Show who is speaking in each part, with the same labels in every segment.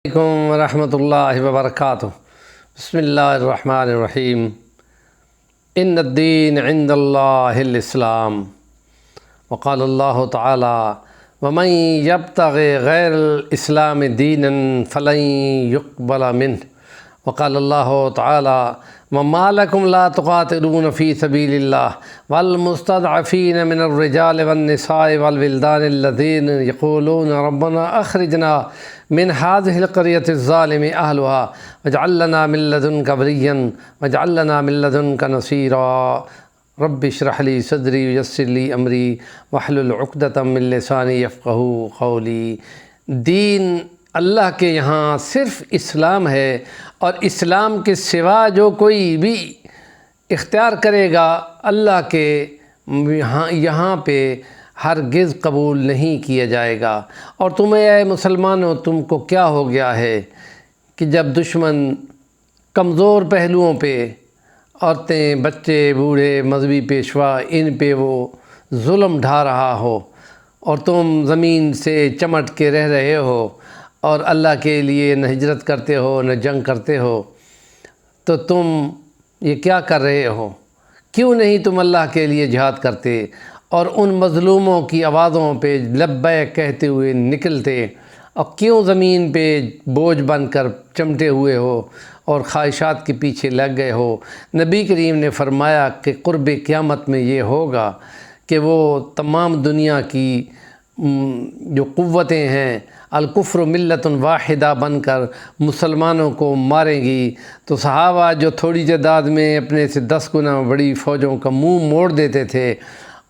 Speaker 1: علیکم ورحمۃ اللہ وبرکاتہ۔ بسم اللہ الرحمن الرحیم۔ ان الدین عند اللہ الاسلام، وقال اللہ تعالی ومن یبتغ غیر الاسلام دینا فلن يقبل منه، وقال اللہ تعالی وما لکم لا تقاتلون فی سبیل اللہ والمستضعفین من الرجال والنساء والولدان الذین یقولون ربنا اخرجنا من هذه القرية الظالم أهلها واجعل لنا من لدنك وليا واجعل لنا من لدنك نصيرا رب اشرح لي صدري ويسر لي أمري واحلل عقدة من لساني يفقهوا قولي۔ دین اللہ کے یہاں صرف اسلام ہے، اور اسلام کے سوا جو کوئی بھی اختیار کرے گا اللہ کے یہاں پہ ہرگز قبول نہیں کیا جائے گا۔ اور تمہیں اے مسلمانوں، تم کو کیا ہو گیا ہے کہ جب دشمن کمزور پہلوؤں پہ عورتیں، بچے، بوڑھے، مذہبی پیشوا، ان پہ وہ ظلم ڈھا رہا ہو، اور تم زمین سے چمٹ کے رہ رہے ہو اور اللہ کے لیے نہ ہجرت کرتے ہو نہ جنگ کرتے ہو، تو تم یہ کیا کر رہے ہو؟ کیوں نہیں تم اللہ کے لیے جہاد کرتے اور ان مظلوموں کی آوازوں پہ لبیک کہتے ہوئے نکلتے، اور کیوں زمین پہ بوجھ بن کر چمٹے ہوئے ہو اور خواہشات کے پیچھے لگ گئے ہو؟ نبی کریم نے فرمایا کہ قرب قیامت میں یہ ہوگا کہ وہ تمام دنیا کی جو قوتیں ہیں الکفر ملت واحدہ بن کر مسلمانوں کو ماریں گی۔ تو صحابہ جو تھوڑی تعداد میں اپنے سے 10 گنا بڑی فوجوں کا منہ موڑ دیتے تھے،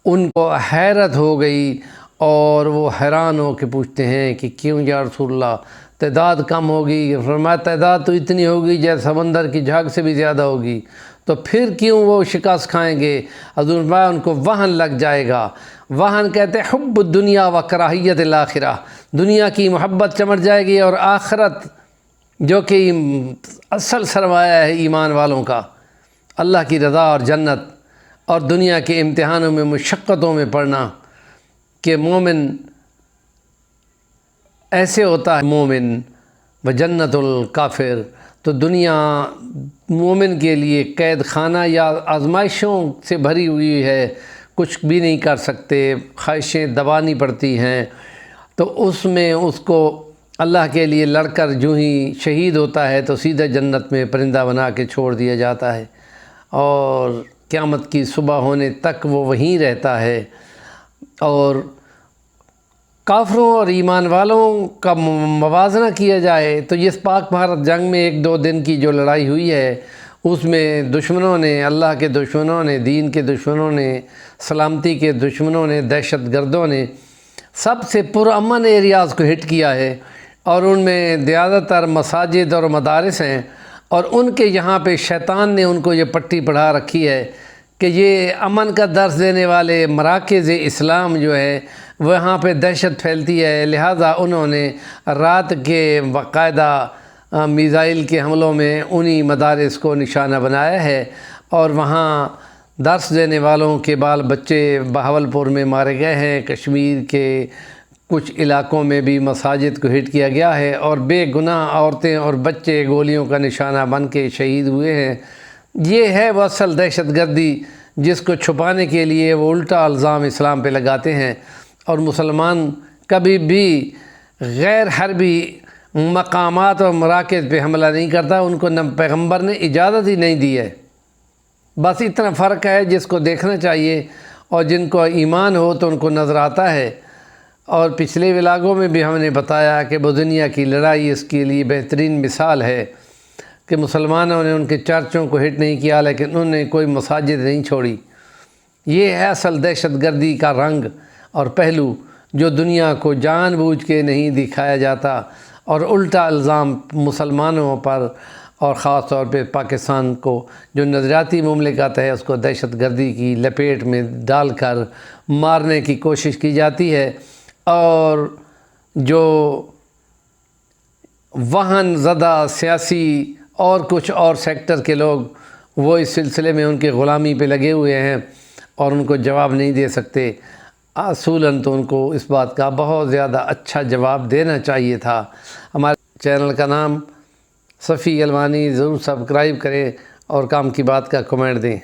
Speaker 1: ان کو حیرت ہو گئی، اور وہ حیران ہو کے پوچھتے ہیں کہ کیوں یا رسول اللہ، تعداد کم ہوگی؟ فرمایا تعداد تو اتنی ہوگی جیسے سمندر کی جھاگ سے بھی زیادہ ہوگی، تو پھر کیوں وہ شکست کھائیں گے؟ حضور فرمایا ان کو وہن لگ جائے گا۔ وہن کہتے ہیں حب الدنیا و کراہیت الآخرہ، دنیا کی محبت چمٹ جائے گی، اور آخرت جو کہ اصل سرمایہ ہے ایمان والوں کا، اللہ کی رضا اور جنت، اور دنیا کے امتحانوں میں مشقتوں میں پڑنا، کہ مومن ایسے ہوتا ہے مومن و جنت الکافر۔ تو دنیا مومن کے لیے قید خانہ یا آزمائشوں سے بھری ہوئی ہے، کچھ بھی نہیں کر سکتے، خواہشیں دبانی پڑتی ہیں، تو اس میں اس کو اللہ کے لیے لڑ کر جو ہی شہید ہوتا ہے تو سیدھے جنت میں پرندہ بنا کے چھوڑ دیا جاتا ہے، اور قیامت کی صبح ہونے تک وہ وہیں رہتا ہے۔ اور کافروں اور ایمان والوں کا موازنہ کیا جائے تو اس پاک بھارت جنگ میں 1-2 دن کی جو لڑائی ہوئی ہے، اس میں دشمنوں نے، اللہ کے دشمنوں نے، دین کے دشمنوں نے، سلامتی کے دشمنوں نے، دہشت گردوں نے سب سے پرامن ایریاز کو ہٹ کیا ہے، اور ان میں زیادہ تر مساجد اور مدارس ہیں، اور ان کے یہاں پہ شیطان نے ان کو یہ پٹی پڑھا رکھی ہے کہ یہ امن کا درس دینے والے مراکز اسلام جو ہے وہاں پہ دہشت پھیلتی ہے، لہٰذا انہوں نے رات کے باقاعدہ میزائل کے حملوں میں انہی مدارس کو نشانہ بنایا ہے، اور وہاں درس دینے والوں کے بال بچے بہاولپور میں مارے گئے ہیں، کشمیر کے کچھ علاقوں میں بھی مساجد کو ہٹ کیا گیا ہے، اور بے گناہ عورتیں اور بچے گولیوں کا نشانہ بن کے شہید ہوئے ہیں۔ یہ ہے وہ اصل دہشت گردی، جس کو چھپانے کے لیے وہ الٹا الزام اسلام پہ لگاتے ہیں، اور مسلمان کبھی بھی غیر حربی مقامات اور مراکز پہ حملہ نہیں کرتا، ان کو نہ پیغمبر نے اجازت ہی نہیں دی ہے۔ بس اتنا فرق ہے جس کو دیکھنا چاہیے، اور جن کو ایمان ہو تو ان کو نظر آتا ہے۔ اور پچھلے ولاگوں میں بھی ہم نے بتایا کہ بوزنیا کی لڑائی اس کے لیے بہترین مثال ہے کہ مسلمانوں نے ان کے چرچوں کو ہٹ نہیں کیا، لیکن انہوں نے کوئی مساجد نہیں چھوڑی۔ یہ ہے اصل دہشت گردی کا رنگ اور پہلو، جو دنیا کو جان بوجھ کے نہیں دکھایا جاتا، اور الٹا الزام مسلمانوں پر، اور خاص طور پہ پاکستان کو جو نظریاتی مملکت ہے اس کو دہشت گردی کی لپیٹ میں ڈال کر مارنے کی کوشش کی جاتی ہے، اور جو وہن زدہ سیاسی اور کچھ اور سیکٹر کے لوگ وہ اس سلسلے میں ان کے غلامی پہ لگے ہوئے ہیں، اور ان کو جواب نہیں دے سکتے۔ اصولاً تو ان کو اس بات کا بہت زیادہ اچھا جواب دینا چاہیے تھا۔ ہمارے چینل کا نام صفی الوانی، ضرور سبسکرائب کریں اور کام کی بات کا کمنٹ دیں۔